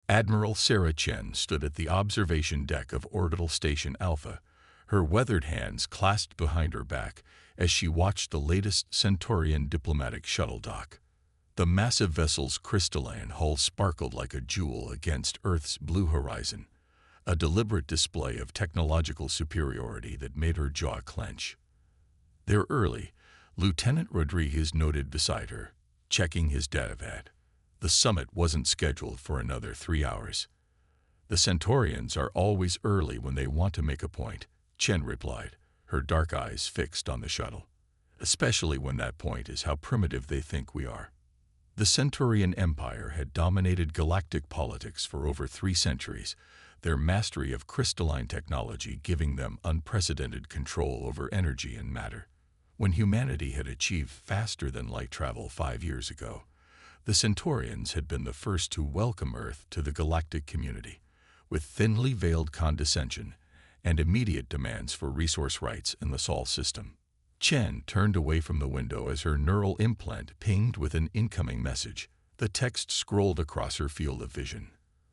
Admiral Sarah Chen stood at the observation deck of Orbital Station Alpha, her weathered hands clasped behind her back as she watched the latest Centaurian diplomatic shuttle dock. The massive vessel's crystalline hull sparkled like a jewel against Earth's blue horizon, a deliberate display of technological superiority that made her jaw clench. There early, Lieutenant Rodriguez noted beside her, checking his datapad. The summit wasn't scheduled for another 3 hours. The Centaurians are always early when they want to make a point, Chen replied, her dark eyes fixed on the shuttle. Especially when that point is how primitive they think we are. The Centaurian Empire had dominated galactic politics for over 3 centuries, their mastery of crystalline technology giving them unprecedented control over energy and matter. When humanity had achieved faster-than-light travel 5 years ago, the Centaurians had been the first to welcome Earth to the galactic community, with thinly veiled condescension and immediate demands for resource rights in the Sol system. Chen turned away from the window as her neural implant pinged with an incoming message. The text scrolled across her field of vision.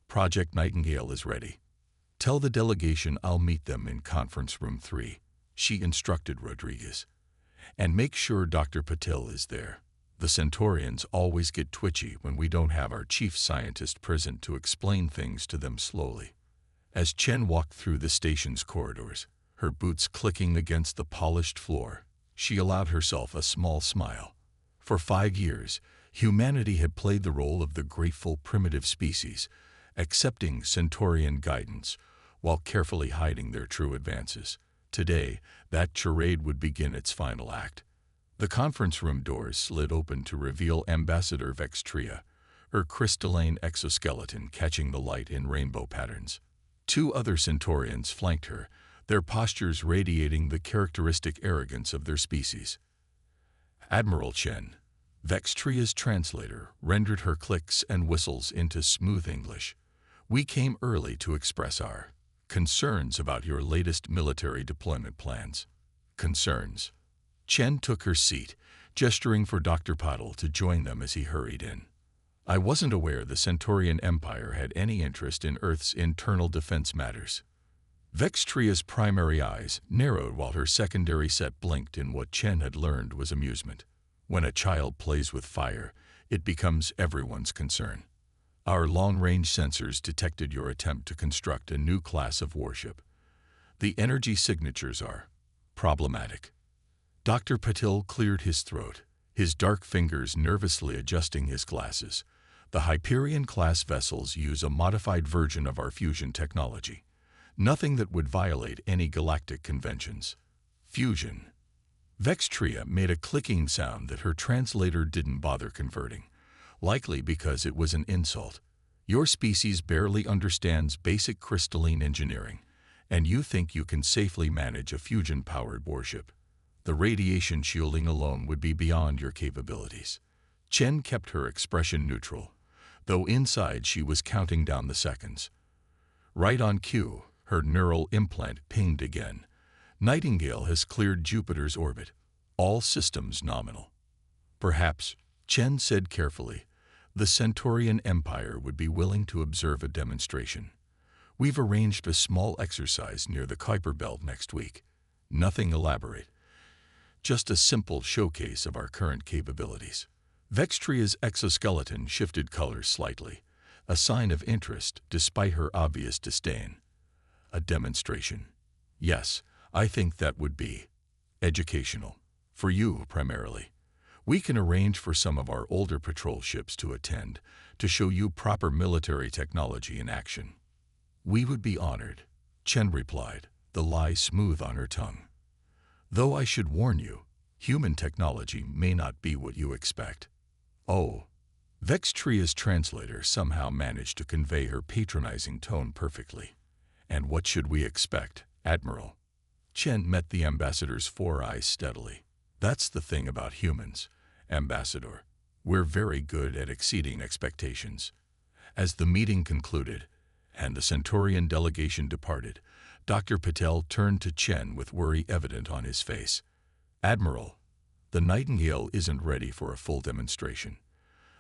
Project Nightingale is ready. Tell the delegation I'll meet them in Conference Room 3, she instructed Rodriguez. And make sure Dr. Patil is there. The Centaurians always get twitchy when we don't have our chief scientist present to explain things to them slowly. As Chen walked through the station's corridors, her boots clicking against the polished floor, she allowed herself a small smile. For 5 years, humanity had played the role of the grateful primitive species, accepting Centaurian guidance while carefully hiding their true advances. Today, that charade would begin its final act. The conference room doors slid open to reveal Ambassador Vextria, her crystalline exoskeleton catching the light in rainbow patterns. 2 other Centaurians flanked her, their postures radiating the characteristic arrogance of their species. Admiral Chen, Vextria's translator, rendered her clicks and whistles into smooth English. We came early to express our concerns about your latest military deployment plans. Concerns. Chen took her seat, gesturing for Dr. Patil to join them as he hurried in. I wasn't aware the Centaurian Empire had any interest in Earth's internal defense matters. Vextria's primary eyes narrowed while her secondary set blinked in what Chen had learned was amusement. When a child plays with fire, it becomes everyone's concern. Our long-range sensors detected your attempt to construct a new class of warship. The energy signatures are problematic. Dr. Patil cleared his throat, his dark fingers nervously adjusting his glasses. The Hyperion-class vessels use a modified version of our fusion technology. Nothing that would violate any galactic conventions. Fusion. Vextria made a clicking sound that her translator didn't bother converting, likely because it was an insult. Your species barely understands basic crystalline engineering, and you think you can safely manage a fusion-powered warship. The radiation shielding alone would be beyond your capabilities. Chen kept her expression neutral, though inside she was counting down the seconds. Right on cue, her neural implant pinged again. Nightingale has cleared Jupiter's orbit. All systems nominal. Perhaps, Chen said carefully, the Centaurian Empire would be willing to observe a demonstration. We've arranged a small exercise near the Kuiper Belt next week. Nothing elaborate. Just a simple showcase of our current capabilities. Vextria's exoskeleton shifted colors slightly, a sign of interest despite her obvious disdain. A demonstration. Yes, I think that would be educational. For you, primarily. We can arrange for some of our older patrol ships to attend, to show you proper military technology in action. We would be honored, Chen replied, the lie smooth on her tongue. Though I should warn you, human technology may not be what you expect. Oh. Vextria's translator somehow managed to convey her patronizing tone perfectly. And what should we expect, Admiral? Chen met the ambassador's 4 eyes steadily. That's the thing about humans, Ambassador. We're very good at exceeding expectations. As the meeting concluded, and the Centaurian delegation departed, Dr. Patil turned to Chen with worry evident on his face. Admiral, the Nightingale isn't ready for a full demonstration.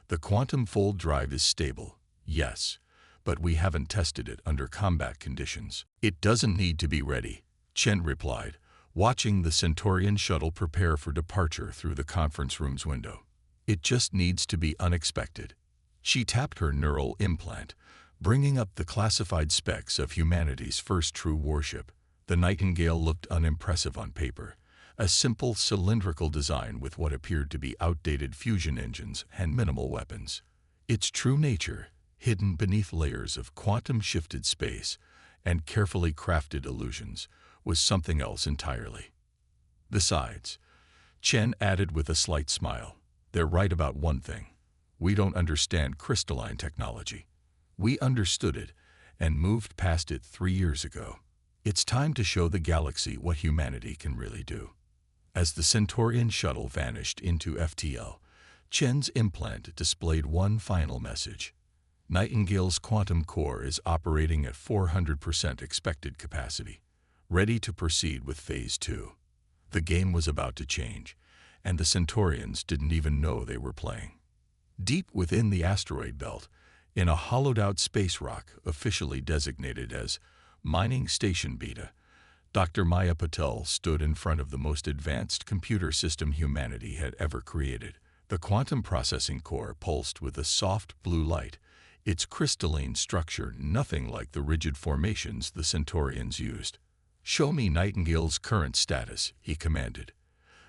The quantum fold drive is stable, yes, but we haven't tested it under combat conditions. It doesn't need to be ready, Chen replied, watching the Centaurian shuttle prepare for departure through the conference room's window. It just needs to be unexpected. She tapped her neural implant, bringing up the classified specs of humanity's first true warship. The Nightingale looked unimpressive on paper, a simple cylindrical design with what appeared to be outdated fusion engines and minimal weapons. Its true nature, hidden beneath layers of quantum-shifted space and carefully crafted illusions, was something else entirely. Besides, Chen added with a slight smile, they're right about one thing. We don't understand crystalline technology. We understood it and moved past it 3 years ago. It's time to show the galaxy what humanity can really do. As the Centaurian shuttle vanished into FTL, Chen's implant displayed one final message. Nightingale's quantum core is operating at 400% expected capacity, ready to proceed with Phase 2. The game was about to change, and the Centaurians didn't even know they were playing. Deep within the asteroid belt, in a hollowed-out space rock officially designated as Mining Station Beta, Dr. Maya Patel stood in front of the most advanced computer system humanity had ever created. The quantum processing core pulsed with a soft blue light, its crystalline structure nothing like the rigid formations the Centaurians used. "Show me Nightingale's current status," he commanded.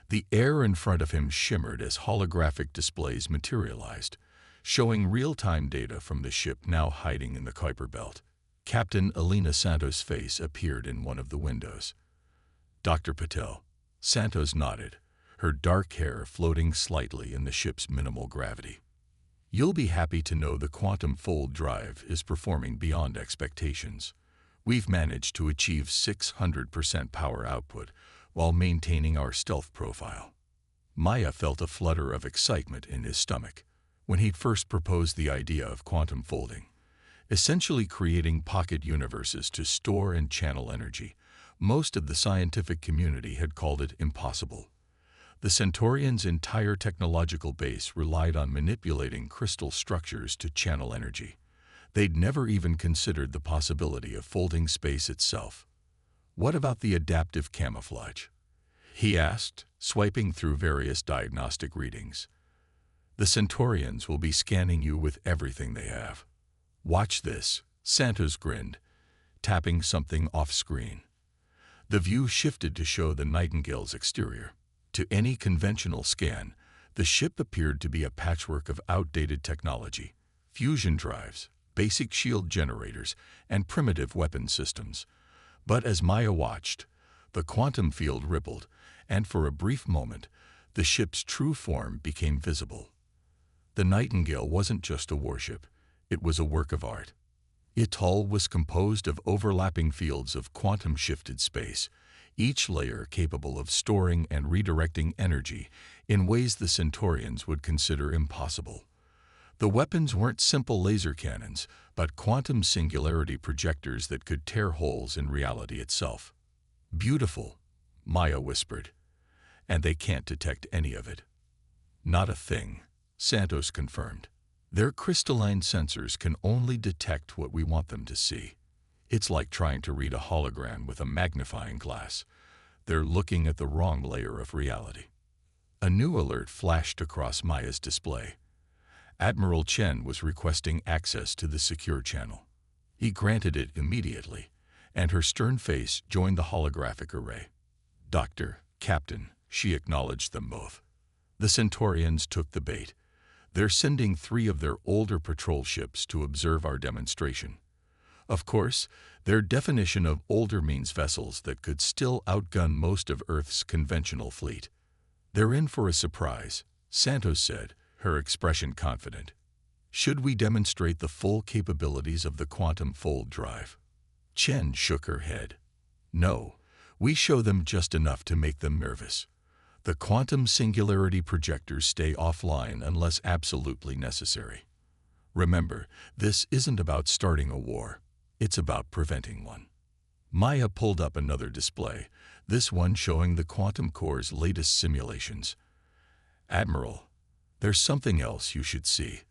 The air in front of him shimmered as holographic displays materialized, showing real-time data from the ship now hiding in the Kuiper Belt. Captain Elena Santos' face appeared in one of the windows. "Dr. Patel." Santos nodded, her dark hair floating slightly in the ship's minimal gravity. "You'll be happy to know the quantum fold drive is performing beyond expectations. We've managed to achieve 600% power output while maintaining our stealth profile." Maya felt a flutter of excitement in his stomach when he first proposed the idea of quantum folding, essentially creating pocket universes to store and channel energy. Most of the scientific community had called it impossible. The Centaurians' entire technological base relied on manipulating crystal structures to channel energy. They'd never even considered the possibility of folding space itself. "What about the adaptive camouflage?" he asked, swiping through various diagnostic readings. "The Centaurians will be scanning you with everything they have. Watch this," Santos grinned, tapping something off-screen. The view shifted to show the Nightingale's exterior. To any conventional scan, the ship appeared to be a patchwork of outdated technology, fusion drives, basic shield generators, and primitive weapon systems. But as Maya watched, the quantum field rippled, and for a brief moment, the ship's true form became visible. The Nightingale wasn't just a warship, it was a work of art. Its hull was composed of overlapping fields of quantum-shifted space, each layer capable of storing and redirecting energy in ways the Centaurians would consider impossible. The weapons weren't simple laser cannons, but quantum singularity projectors that could tear holes in reality itself. "Beautiful," Maya whispered, "and they can't detect any of it." "Not a thing," Santos confirmed. "Their crystalline sensors can only detect what we want them to see. It's like trying to read a hologram with a magnifying glass. They're looking at the wrong layer of reality." A new alert flashed across Maya's display. Admiral Chen was requesting access to the secure channel. He granted it immediately, and her stern face joined the holographic array. "Doctor, Captain," she acknowledged them both. The Centaurians took the bait. "They're sending 3 of their older patrol ships to observe our demonstration." Of course, their definition of older means vessels that could still outgun most of Earth's conventional fleet. "They're in for a surprise," Santos said, her expression confident. "Should we demonstrate the full capabilities of the quantum fold drive?" Chen shook her head. "No, we show them just enough to make them nervous. The quantum singularity projectors stay offline unless absolutely necessary. Remember, this isn't about starting a war. It's about preventing one." Maya pulled up another display, this one showing the quantum core's latest simulations. "Admiral, there's something else you should see."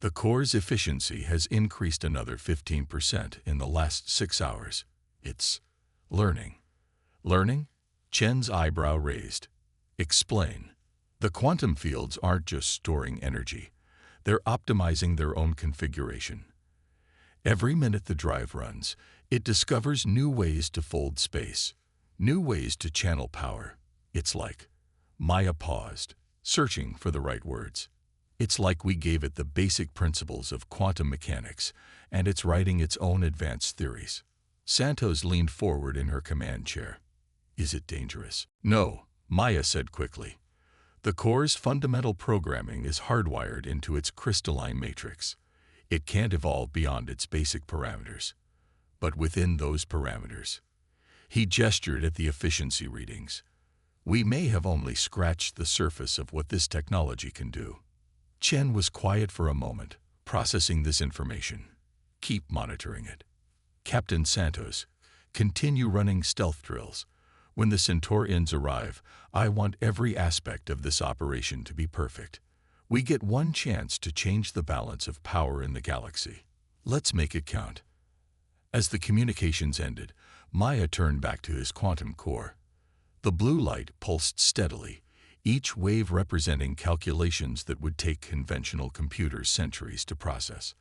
The core's efficiency has increased another 15% in the last 6 hours. It's learning. Learning? Chen's eyebrow raised. Explain. The quantum fields aren't just storing energy. They're optimizing their own configuration. Every minute the drive runs, it discovers new ways to fold space, new ways to channel power. It's like Maya paused, searching for the right words. It's like we gave it the basic principles of quantum mechanics, and it's writing its own advanced theories. Santos leaned forward in her command chair. Is it dangerous? No, Maya said quickly. The core's fundamental programming is hardwired into its crystalline matrix. It can't evolve beyond its basic parameters. But within those parameters, he gestured at the efficiency readings. We may have only scratched the surface of what this technology can do. Chen was quiet for a moment, processing this information. Keep monitoring it. Captain Santos, continue running stealth drills. When the Centaurians arrive, I want every aspect of this operation to be perfect. We get one chance to change the balance of power in the galaxy. Let's make it count. As the communications ended, Maya turned back to his quantum core. The blue light pulsed steadily, each wave representing calculations that would take conventional computers centuries to process.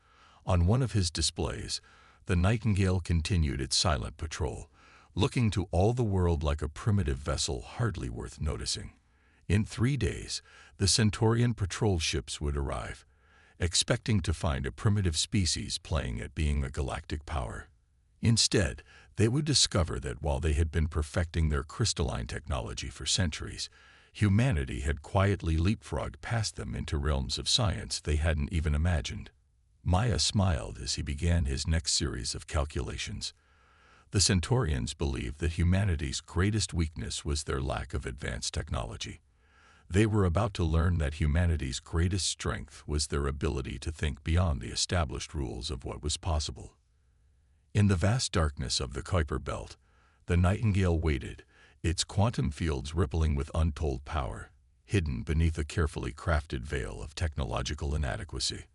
On one of his displays, the Nightingale continued its silent patrol, looking to all the world like a primitive vessel hardly worth noticing. In 3 days, the Centaurian patrol ships would arrive, expecting to find a primitive species playing at being a galactic power. Instead, they would discover that while they had been perfecting their crystalline technology for centuries, humanity had quietly leapfrogged past them into realms of science they hadn't even imagined. Maya smiled as he began his next series of calculations. The Centaurians believed that humanity's greatest weakness was their lack of advanced technology. They were about to learn that humanity's greatest strength was their ability to think beyond the established rules of what was possible. In the vast darkness of the Kuiper Belt, the Nightingale waited, its quantum fields rippling with untold power, hidden beneath a carefully crafted veil of technological inadequacy.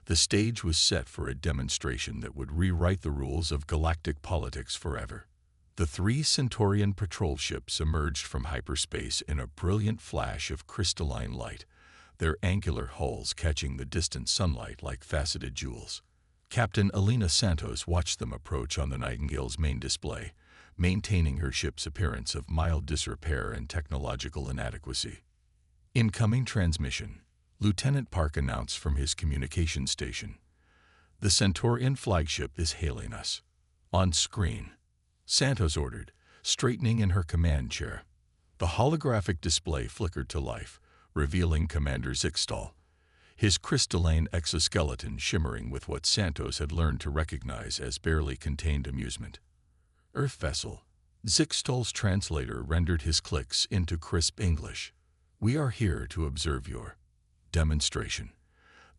The stage was set for a demonstration that would rewrite the rules of galactic politics forever. The 3 Centaurian patrol ships emerged from hyperspace in a brilliant flash of crystalline light, their angular hulls catching the distant sunlight like faceted jewels. Captain Alina Santos watched them approach on the Nightingale's main display, maintaining her ship's appearance of mild disrepair and technological inadequacy. Incoming transmission, Lieutenant Park announced from his communication station. The Centaurian flagship is hailing us. On screen, Santos ordered, straightening in her command chair. The holographic display flickered to life, revealing Commander Zixtal, his crystalline exoskeleton shimmering with what Santos had learned to recognize as barely contained amusement. Earth vessel. Zixtal's translator rendered his clicks into crisp English. We are here to observe your demonstration.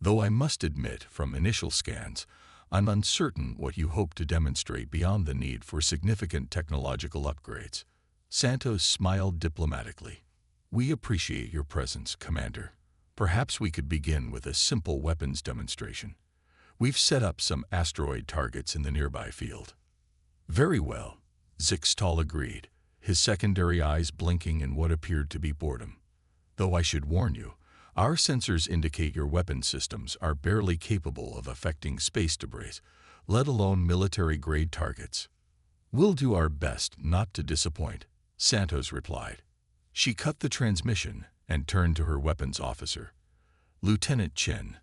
Though I must admit, from initial scans, I'm uncertain what you hope to demonstrate beyond the need for significant technological upgrades. Santos smiled diplomatically. We appreciate your presence, Commander. Perhaps we could begin with a simple weapons demonstration. We've set up some asteroid targets in the nearby field. Very well, Zixtal agreed, his secondary eyes blinking in what appeared to be boredom. Though I should warn you, our sensors indicate your weapon systems are barely capable of affecting space debris, let alone military-grade targets. We'll do our best not to disappoint, Santos replied. She cut the transmission and turned to her weapons officer. Lieutenant Chen,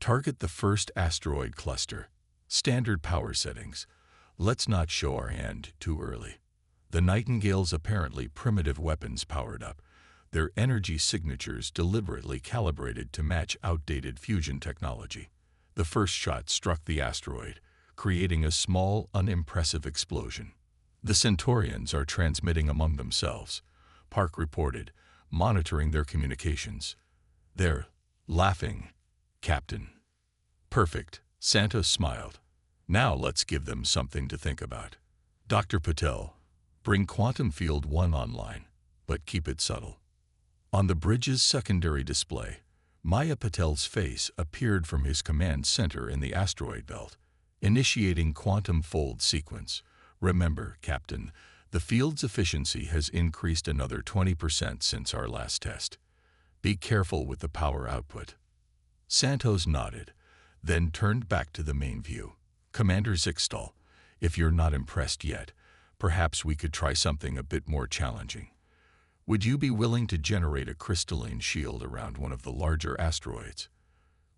target the first asteroid cluster. Standard power settings. Let's not show our hand too early. The Nightingale's apparently primitive weapons powered up, their energy signatures deliberately calibrated to match outdated fusion technology. The first shot struck the asteroid, creating a small, unimpressive explosion. The Centaurians are transmitting among themselves, Park reported, monitoring their communications. They're laughing, Captain. Perfect, Santos smiled. Now let's give them something to think about. Dr. Patel, bring Quantum Field 1 online, but keep it subtle. On the bridge's secondary display, Maya Patel's face appeared from his command center in the asteroid belt, initiating quantum fold sequence. Remember, Captain, the field's efficiency has increased another 20% since our last test. Be careful with the power output. Santos nodded, then turned back to the main view. Commander Zixtal, if you're not impressed yet, perhaps we could try something a bit more challenging. Would you be willing to generate a crystalline shield around one of the larger asteroids?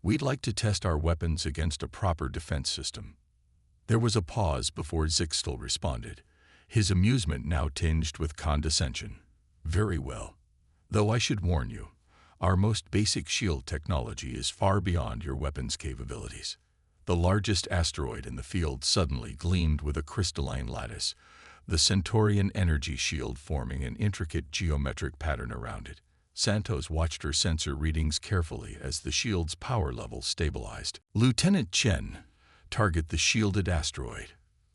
We'd like to test our weapons against a proper defense system. There was a pause before Zixtal responded, his amusement now tinged with condescension. Very well. Though I should warn you, our most basic shield technology is far beyond your weapon's capabilities. The largest asteroid in the field suddenly gleamed with a crystalline lattice, the Centaurian energy shield forming an intricate geometric pattern around it. Santos watched her sensor readings carefully as the shield's power level stabilized. Lieutenant Chen, target the shielded asteroid.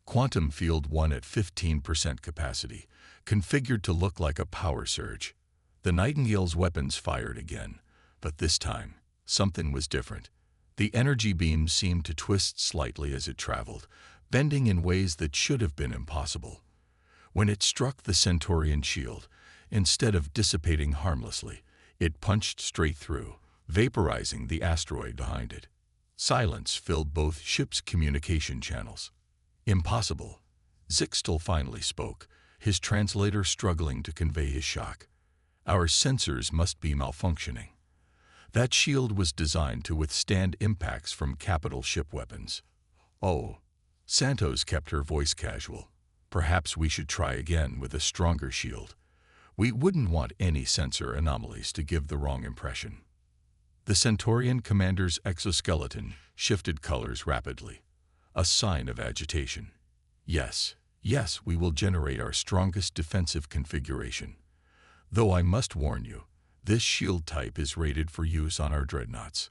Quantum field 1 at 15% capacity, configured to look like a power surge. The Nightingale's weapons fired again, but this time, something was different. The energy beam seemed to twist slightly as it traveled, bending in ways that should have been impossible. When it struck the Centaurian shield, instead of dissipating harmlessly, it punched straight through, vaporizing the asteroid behind it. Silence filled both ships' communication channels. Impossible. Zixtal finally spoke, his translator struggling to convey his shock. Our sensors must be malfunctioning. That shield was designed to withstand impacts from capital ship weapons. Oh. Santos kept her voice casual. Perhaps we should try again with a stronger shield. We wouldn't want any sensor anomalies to give the wrong impression. The Centaurian commander's exoskeleton shifted colors rapidly, a sign of agitation. Yes, we will generate our strongest defensive configuration. Though I must warn you, this shield type is rated for use on our dreadnoughts.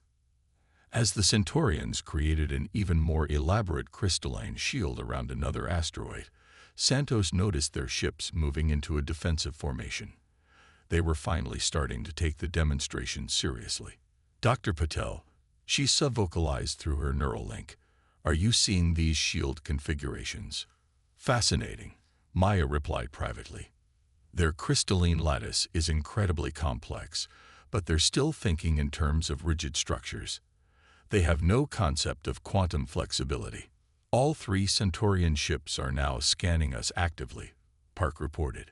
As the Centaurians created an even more elaborate crystalline shield around another asteroid, Santos noticed their ships moving into a defensive formation. They were finally starting to take the demonstration seriously. Dr. Patel, she subvocalized through her neural link, are you seeing these shield configurations? Fascinating, Maya replied privately. Their crystalline lattice is incredibly complex, but they're still thinking in terms of rigid structures. They have no concept of quantum flexibility. All 3 Centaurian ships are now scanning us actively, Park reported.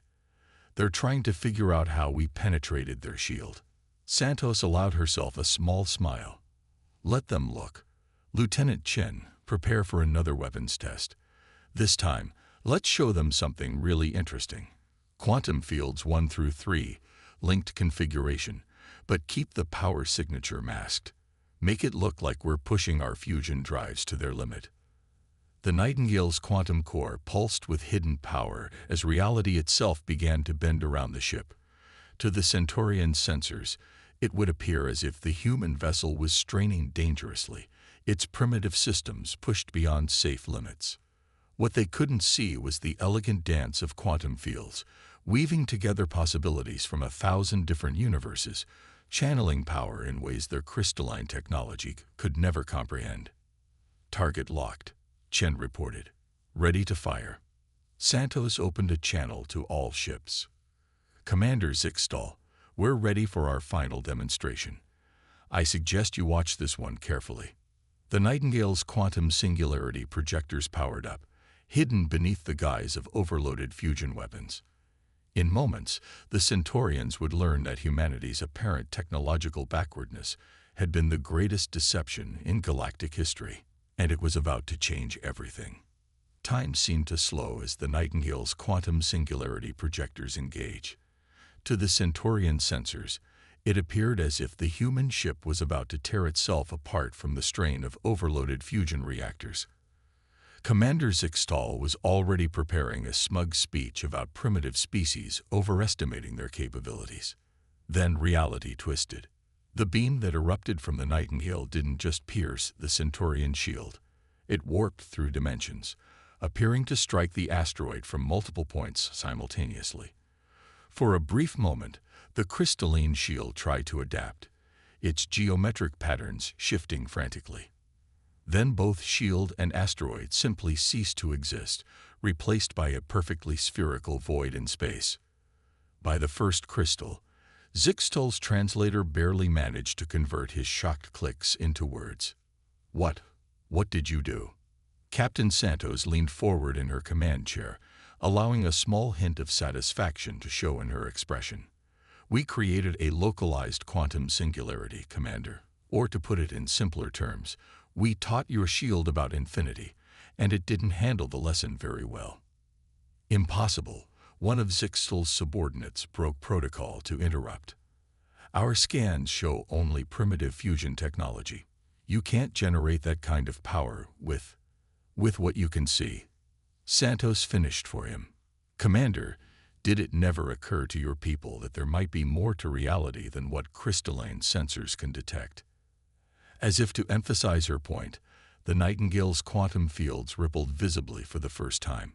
They're trying to figure out how we penetrated their shield. Santos allowed herself a small smile. Let them look. Lieutenant Chen, prepare for another weapons test. This time, let's show them something really interesting. Quantum fields 1 through 3, linked configuration, but keep the power signature masked. Make it look like we're pushing our fusion drives to their limit. The Nightingale's quantum core pulsed with hidden power as reality itself began to bend around the ship. To the Centaurian sensors, it would appear as if the human vessel was straining dangerously, its primitive systems pushed beyond safe limits. What they couldn't see was the elegant dance of quantum fields, weaving together possibilities from 1,000 different universes, channeling power in ways their crystalline technology could never comprehend. Target locked, Chen reported. Ready to fire. Santos opened a channel to all ships. Commander Zixtal, we're ready for our final demonstration. I suggest you watch this one carefully. The Nightingale's quantum singularity projectors powered up, hidden beneath the guise of overloaded fusion weapons. In moments, the Centaurians would learn that humanity's apparent technological backwardness had been the greatest deception in galactic history, and it was about to change everything. Time seemed to slow as the Nightingale's quantum singularity projectors engage. To the Centaurian sensors, it appeared as if the human ship was about to tear itself apart from the strain of overloaded fusion reactors. Commander Zixtal was already preparing a smug speech about primitive species overestimating their capabilities. Then reality twisted. The beam that erupted from the Nightingale didn't just pierce the Centaurian shield. It warped through dimensions, appearing to strike the asteroid from multiple points simultaneously. For a brief moment, the crystalline shield tried to adapt. its geometric patterns shifting frantically. Then both shield and asteroid simply ceased to exist, replaced by a perfectly spherical void in space. By the first crystal, Zixtal's translator barely managed to convert his shocked clicks into words. What did you do?" Captain Santos leaned forward in her command chair, allowing a small hint of satisfaction to show in her expression. "We created a localized quantum singularity, Commander. Or to put it in simpler terms, we taught your shield about infinity, and it didn't handle the lesson very well." "Impossible," one of Zixtal's subordinates broke protocol to interrupt. "Our scans show only primitive fusion technology. You can't generate that kind of power with what you can see." Santos finished for him. "Commander, did it never occur to your people that there might be more to reality than what crystalline sensors can detect?" As if to emphasize her point, the Nightingale's quantum fields rippled visibly for the first time.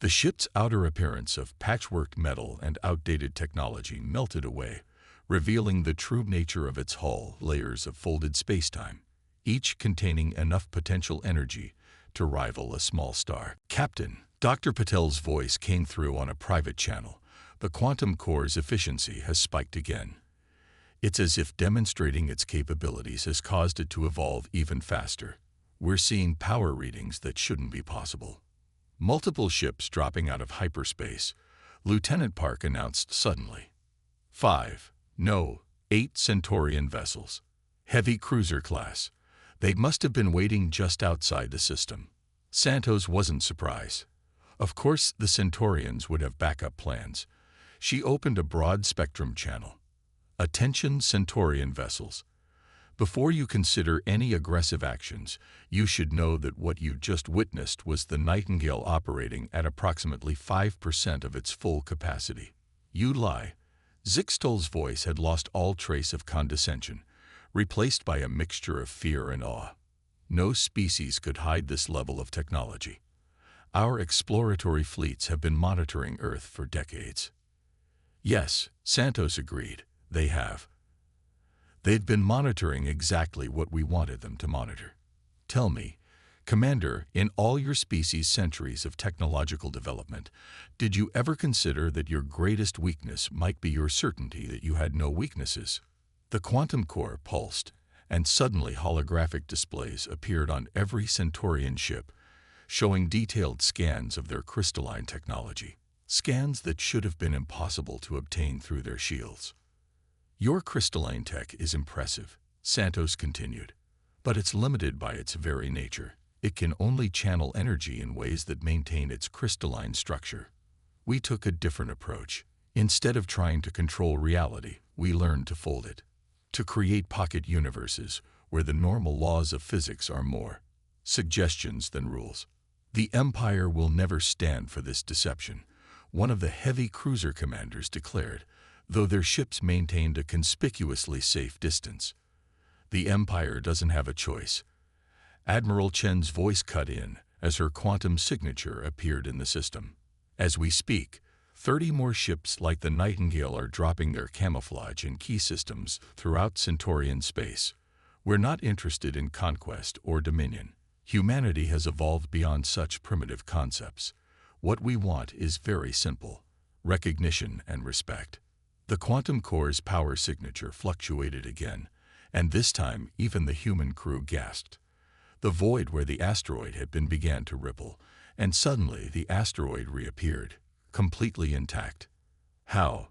The ship's outer appearance of patchworked metal and outdated technology melted away, revealing the true nature of its hull, layers of folded spacetime, each containing enough potential energy to rival a small star. "Captain," Dr. Patel's voice came through on a private channel, "the quantum core's efficiency has spiked again. It's as if demonstrating its capabilities has caused it to evolve even faster. We're seeing power readings that shouldn't be possible." Multiple ships dropping out of hyperspace, Lieutenant Park announced suddenly. 5, no, 8 Centaurian vessels. Heavy cruiser class. They must have been waiting just outside the system. Santos wasn't surprised. Of course the Centaurians would have backup plans. She opened a broad spectrum channel. "Attention Centaurian vessels. Before you consider any aggressive actions, you should know that what you just witnessed was the Nightingale operating at approximately 5% of its full capacity." "You lie." Zixtal's voice had lost all trace of condescension, replaced by a mixture of fear and awe. "No species could hide this level of technology. Our exploratory fleets have been monitoring Earth for decades." "Yes," Santos agreed, "they have. They've been monitoring exactly what we wanted them to monitor. Tell me, Commander, in all your species' centuries of technological development, did you ever consider that your greatest weakness might be your certainty that you had no weaknesses?" The quantum core pulsed, and suddenly holographic displays appeared on every Centaurian ship, showing detailed scans of their crystalline technology, scans that should have been impossible to obtain through their shields. "Your crystalline tech is impressive," Santos continued, "but it's limited by its very nature. It can only channel energy in ways that maintain its crystalline structure. We took a different approach. Instead of trying to control reality, we learned to fold it, to create pocket universes where the normal laws of physics are more suggestions than rules. The Empire will never stand for this deception," one of the heavy cruiser commanders declared, though their ships maintained a conspicuously safe distance. "The Empire doesn't have a choice." Admiral Chen's voice cut in as her quantum signature appeared in the system. "As we speak, 30 more ships like the Nightingale are dropping their camouflage and key systems throughout Centaurian space. We're not interested in conquest or dominion. Humanity has evolved beyond such primitive concepts. What we want is very simple: recognition and respect." The quantum core's power signature fluctuated again, and this time even the human crew gasped. The void where the asteroid had been began to ripple, and suddenly the asteroid reappeared, completely intact. "How?"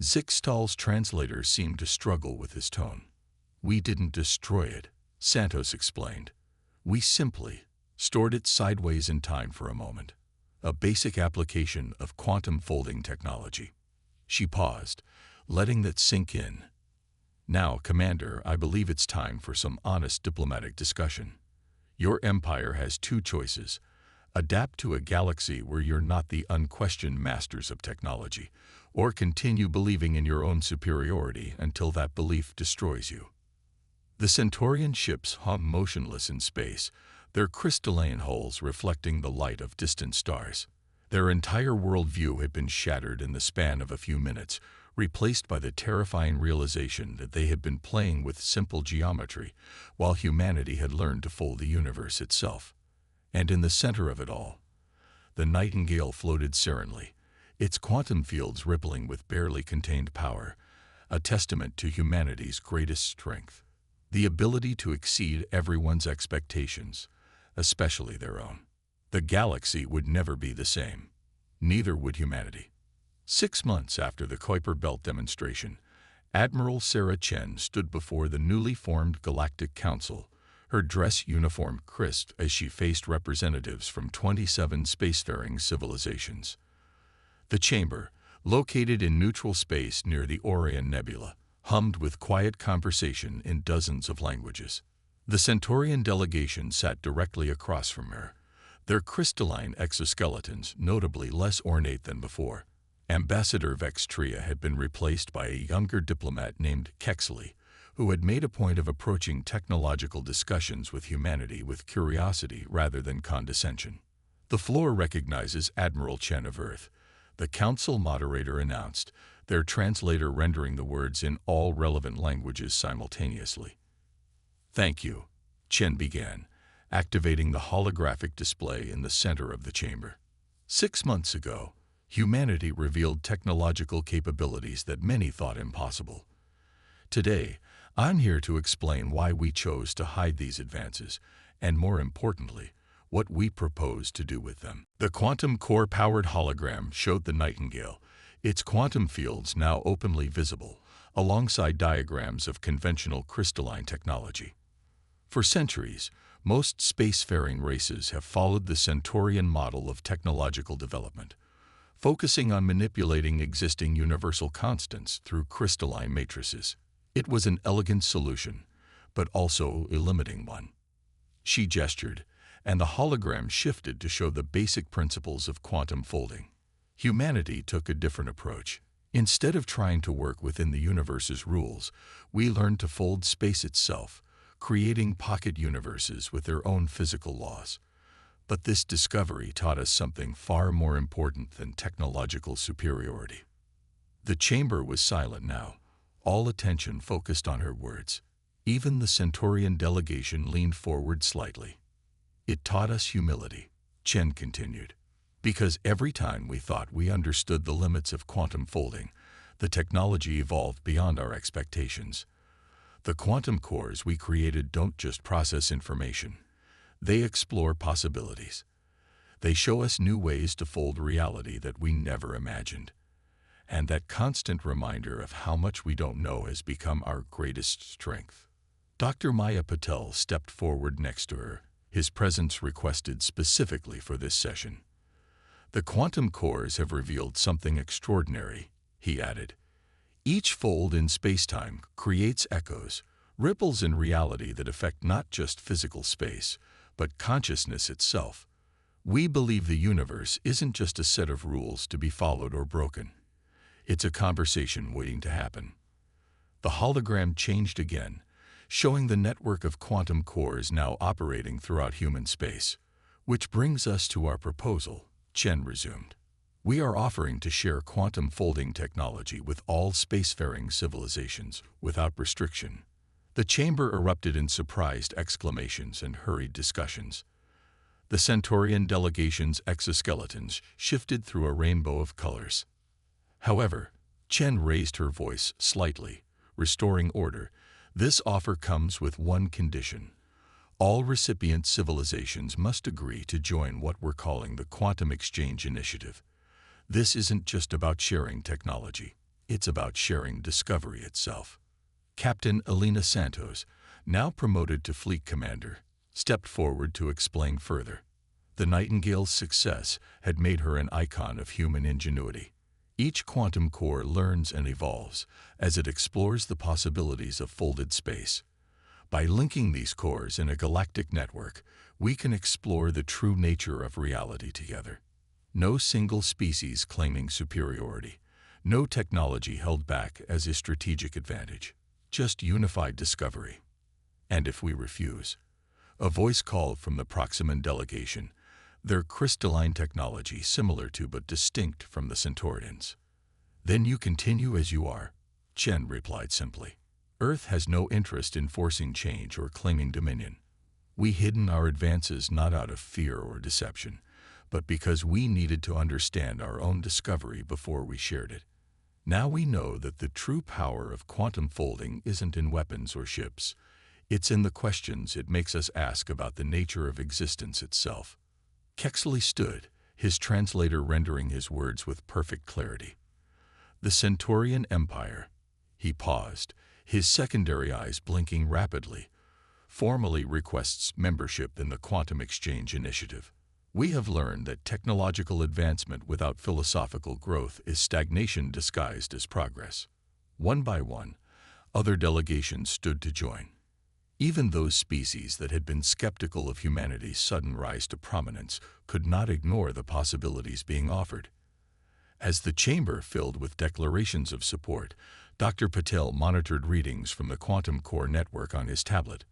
Zixtal's translator seemed to struggle with his tone. "We didn't destroy it," Santos explained. "We simply stored it sideways in time for a moment. A basic application of quantum folding technology." She paused, letting that sink in. "Now, Commander, I believe it's time for some honest diplomatic discussion. Your empire has 2 choices: adapt to a galaxy where you're not the unquestioned masters of technology, or continue believing in your own superiority until that belief destroys you." The Centaurian ships hung motionless in space, their crystalline hulls reflecting the light of distant stars. Their entire worldview had been shattered in the span of a few minutes, replaced by the terrifying realization that they had been playing with simple geometry while humanity had learned to fold the universe itself. And in the center of it all, the Nightingale floated serenely, its quantum fields rippling with barely contained power, a testament to humanity's greatest strength, the ability to exceed everyone's expectations, especially their own. The galaxy would never be the same. Neither would humanity. 6 months after the Kuiper Belt demonstration, Admiral Sarah Chen stood before the newly formed Galactic Council, her dress uniform crisp as she faced representatives from 27 spacefaring civilizations. The chamber, located in neutral space near the Orion Nebula, hummed with quiet conversation in dozens of languages. The Centaurian delegation sat directly across from her, their crystalline exoskeletons notably less ornate than before. Ambassador Vextria had been replaced by a younger diplomat named Kexley, who had made a point of approaching technological discussions with humanity with curiosity rather than condescension. "The floor recognizes Admiral Chen of Earth," the council moderator announced, their translator rendering the words in all relevant languages simultaneously. "Thank you," Chen began, activating the holographic display in the center of the chamber. 6 months ago, humanity revealed technological capabilities that many thought impossible. Today, I'm here to explain why we chose to hide these advances, and more importantly, what we propose to do with them. The quantum core-powered hologram showed the Nightingale, its quantum fields now openly visible, alongside diagrams of conventional crystalline technology. For centuries, most spacefaring races have followed the Centaurian model of technological development, focusing on manipulating existing universal constants through crystalline matrices. It was an elegant solution, but also a limiting one. She gestured, and the hologram shifted to show the basic principles of quantum folding. Humanity took a different approach. Instead of trying to work within the universe's rules, we learned to fold space itself, creating pocket universes with their own physical laws. But this discovery taught us something far more important than technological superiority. The chamber was silent now, all attention focused on her words. Even the Centaurian delegation leaned forward slightly. "It taught us humility," Chen continued, "because every time we thought we understood the limits of quantum folding, the technology evolved beyond our expectations. The quantum cores we created don't just process information. They explore possibilities. They show us new ways to fold reality that we never imagined. And that constant reminder of how much we don't know has become our greatest strength." Dr. Maya Patel stepped forward next to her, his presence requested specifically for this session. "The quantum cores have revealed something extraordinary," he added. "Each fold in spacetime creates echoes, ripples in reality that affect not just physical space, but consciousness itself. We believe the universe isn't just a set of rules to be followed or broken. It's a conversation waiting to happen." The hologram changed again, showing the network of quantum cores now operating throughout human space. "Which brings us to our proposal," Chen resumed. "We are offering to share quantum folding technology with all spacefaring civilizations without restriction." The chamber erupted in surprised exclamations and hurried discussions. The Centaurian delegation's exoskeletons shifted through a rainbow of colors. However, Chen raised her voice slightly, restoring order. "This offer comes with one condition. All recipient civilizations must agree to join what we're calling the Quantum Exchange Initiative. This isn't just about sharing technology. It's about sharing discovery itself." Captain Elena Santos, now promoted to fleet commander, stepped forward to explain further. The Nightingale's success had made her an icon of human ingenuity. Each quantum core learns and evolves as it explores the possibilities of folded space. By linking these cores in a galactic network, we can explore the true nature of reality together. No single species claiming superiority, no technology held back as a strategic advantage, just unified discovery. "And if we refuse?" A voice called from the Proximan delegation, their crystalline technology similar to but distinct from the Centaurians. Then you continue as you are, Chen replied simply. Earth has no interest in forcing change or claiming dominion. We hidden our advances not out of fear or deception, but because we needed to understand our own discovery before we shared it. Now we know that the true power of quantum folding isn't in weapons or ships. It's in the questions it makes us ask about the nature of existence itself. Kexley stood, his translator rendering his words with perfect clarity. The Centaurian Empire. He paused, his secondary eyes blinking rapidly. Formally requests membership in the Quantum Exchange Initiative. We have learned that technological advancement without philosophical growth is stagnation disguised as progress. One by one, other delegations stood to join. Even those species that had been skeptical of humanity's sudden rise to prominence could not ignore the possibilities being offered. As the chamber filled with declarations of support, Dr. Patel monitored readings from the quantum core network on his tablet.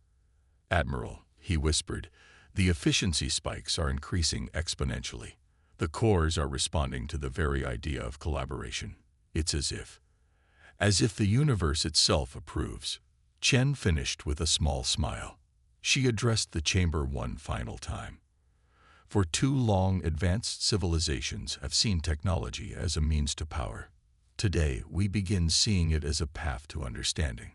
"Admiral," he whispered, "the efficiency spikes are increasing exponentially. The cores are responding to the very idea of collaboration. It's as if the universe itself approves." Chen finished with a small smile. She addressed the chamber one final time. For too long, advanced civilizations have seen technology as a means to power. Today, we begin seeing it as a path to understanding.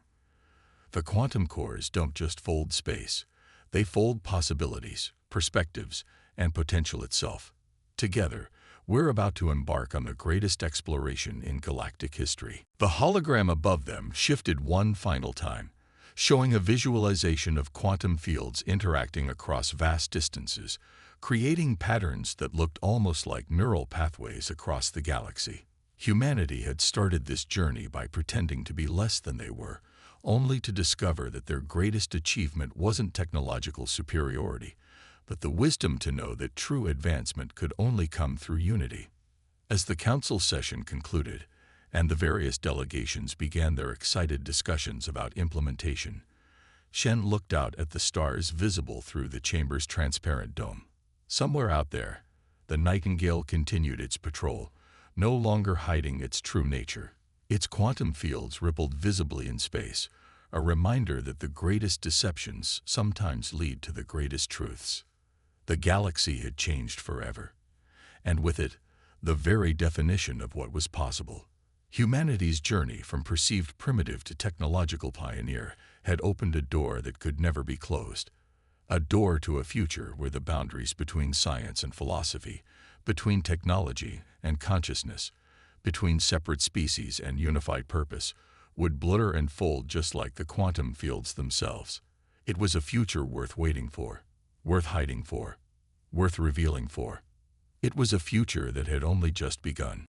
The quantum cores don't just fold space. They fold possibilities, perspectives, and potential itself. Together, we're about to embark on the greatest exploration in galactic history. The hologram above them shifted one final time, showing a visualization of quantum fields interacting across vast distances, creating patterns that looked almost like neural pathways across the galaxy. Humanity had started this journey by pretending to be less than they were, only to discover that their greatest achievement wasn't technological superiority, but the wisdom to know that true advancement could only come through unity. As the council session concluded, and the various delegations began their excited discussions about implementation, Shen looked out at the stars visible through the chamber's transparent dome. Somewhere out there, the Nightingale continued its patrol, no longer hiding its true nature. Its quantum fields rippled visibly in space, a reminder that the greatest deceptions sometimes lead to the greatest truths. The galaxy had changed forever, and with it, the very definition of what was possible. Humanity's journey from perceived primitive to technological pioneer had opened a door that could never be closed. A door to a future where the boundaries between science and philosophy, between technology and consciousness, between separate species and unified purpose, would blur and fold just like the quantum fields themselves. It was a future worth waiting for, worth hiding for, worth revealing for. It was a future that had only just begun.